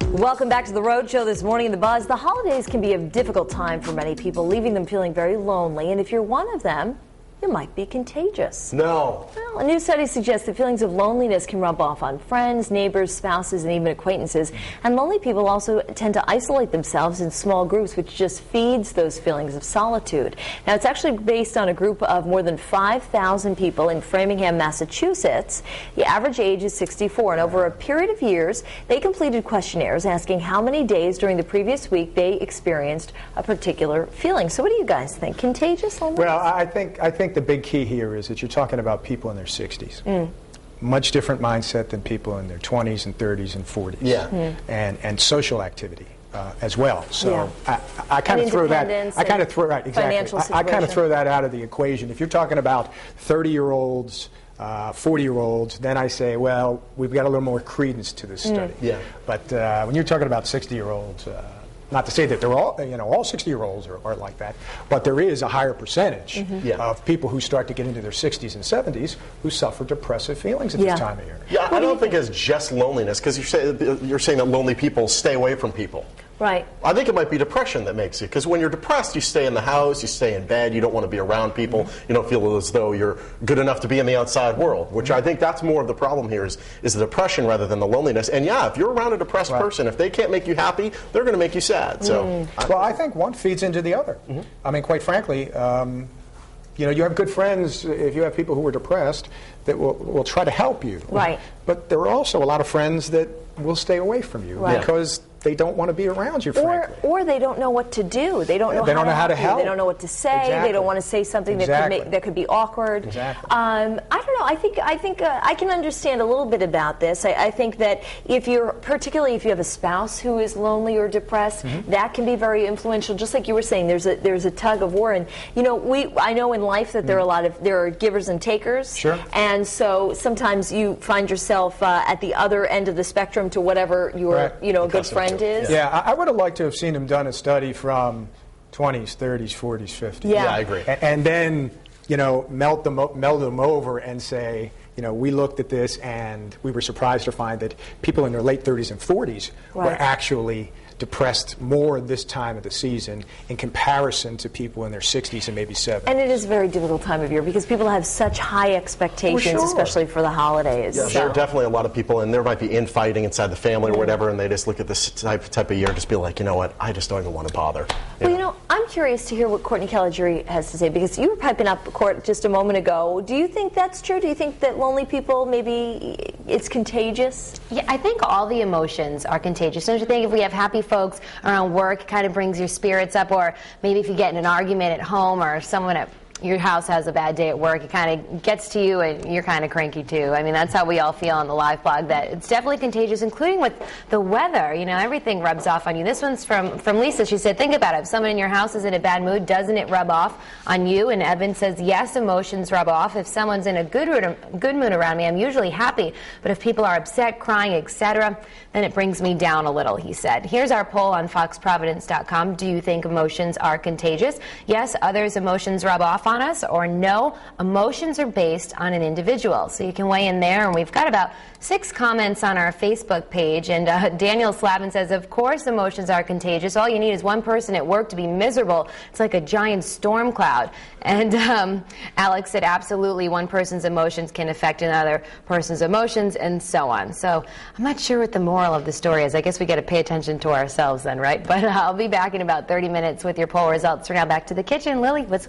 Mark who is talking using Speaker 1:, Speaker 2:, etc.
Speaker 1: Welcome back to the Road Show this morning in the Buzz. The holidays can be a difficult time for many people, leaving them feeling very lonely. And if you're one of them, you might be contagious.
Speaker 2: No.
Speaker 1: Well, a new study suggests that feelings of loneliness can rub off on friends, neighbors, spouses, and even acquaintances. And lonely people also tend to isolate themselves in small groups, which just feeds those feelings of solitude. Now, it's actually based on a group of more than 5,000 people in Framingham, Massachusetts. The average age is 64, and over a period of years, they completed questionnaires asking how many days during the previous week they experienced a particular feeling. So what do you guys think? Contagious loneliness?
Speaker 3: Well, I think the big key here is that you're talking about people in their 60s. Much different mindset than people in their 20s and 30s and 40s.
Speaker 2: Yeah.
Speaker 3: And social activity as well. So
Speaker 1: Yeah.
Speaker 3: I kind of throw that. I kind of throw right exactly. I kind of throw that out of the equation. If you're talking about 30-year-olds. 40-year-olds, then I say, well, we've got a little more credence to this study.
Speaker 2: Yeah.
Speaker 3: But when you're talking about 60-year-olds, not to say that they're all 60-year-olds are like that, but there is a higher percentage of people who start to get into their 60s and 70s who suffer depressive feelings at this time of year.
Speaker 2: Yeah, I don't think it's just loneliness, because you're saying that lonely people stay away from people.
Speaker 1: Right.
Speaker 2: I think it might be depression that makes it, because when you're depressed, you stay in the house, you stay in bed, you don't want to be around people, you don't feel as though you're good enough to be in the outside world, which I think that's more of the problem here is the depression rather than the loneliness. And yeah, if you're around a depressed person, if they can't make you happy, they're going to make you sad. So,
Speaker 3: well, I think one feeds into the other. I mean, quite frankly, you have good friends, if you have people who are depressed, that will try to help you.
Speaker 1: Right.
Speaker 3: But there are also a lot of friends that will stay away from you because they don't want to be around you, frankly.
Speaker 1: Or they don't know what to do. They don't know how to help. They don't know what to say.
Speaker 3: Exactly.
Speaker 1: They don't want to say something that could be awkward.
Speaker 3: Exactly.
Speaker 1: I don't know. I think I can understand a little bit about this. I think that particularly if you have a spouse who is lonely or depressed, that can be very influential. Just like you were saying, there's a tug of war, and I know in life that there are givers and takers.
Speaker 3: Sure.
Speaker 1: And so sometimes you find yourself at the other end of the spectrum to whatever your a good friend is.
Speaker 3: Yeah, I would have liked to have seen them done a study from 20s, 30s, 40s, 50s.
Speaker 1: Yeah,
Speaker 2: I agree.
Speaker 3: And then, meld them over and say, we looked at this and we were surprised to find that people in their late 30s and 40s were actually depressed more this time of the season in comparison to people in their 60s and maybe 70s.
Speaker 1: And it is a very difficult time of year because people have such high expectations, especially for the holidays.
Speaker 2: Yeah, there are definitely a lot of people, and there might be infighting inside the family or whatever, and they just look at this type of year and just be like, you know what, I just don't even want to bother.
Speaker 1: Well, I'm curious to hear what Courtney Caligari has to say, because you were piping up court just a moment ago. Do you think that's true? Do you think that lonely people, maybe it's contagious?
Speaker 4: Yeah, I think all the emotions are contagious. Don't you think if we have happy folks around work, it kind of brings your spirits up, or maybe if you get in an argument at home or someone at your house has a bad day at work, it kind of gets to you and you're kind of cranky too. I mean, that's how we all feel on the live blog, that it's definitely contagious, including with the weather. Everything rubs off on you. This one's from Lisa. She said, think about it. If someone in your house is in a bad mood, doesn't it rub off on you? And Evan says, yes, emotions rub off. If someone's in a good mood around me, I'm usually happy. But if people are upset, crying, etc., then it brings me down a little, he said. Here's our poll on foxprovidence.com. Do you think emotions are contagious? Yes, others' emotions rub off on us, or no, emotions are based on an individual. So you can weigh in there, and we've got about 6 comments on our Facebook page. And Daniel Slavin says, of course emotions are contagious. All you need is one person at work to be miserable. It's like a giant storm cloud. And Alex said, absolutely, one person's emotions can affect another person's emotions, and so on. So I'm not sure what the moral of the story is. I guess we got to pay attention to ourselves then, right? But I'll be back in about 30 minutes with your poll results. We're now back to the kitchen. Lily, what's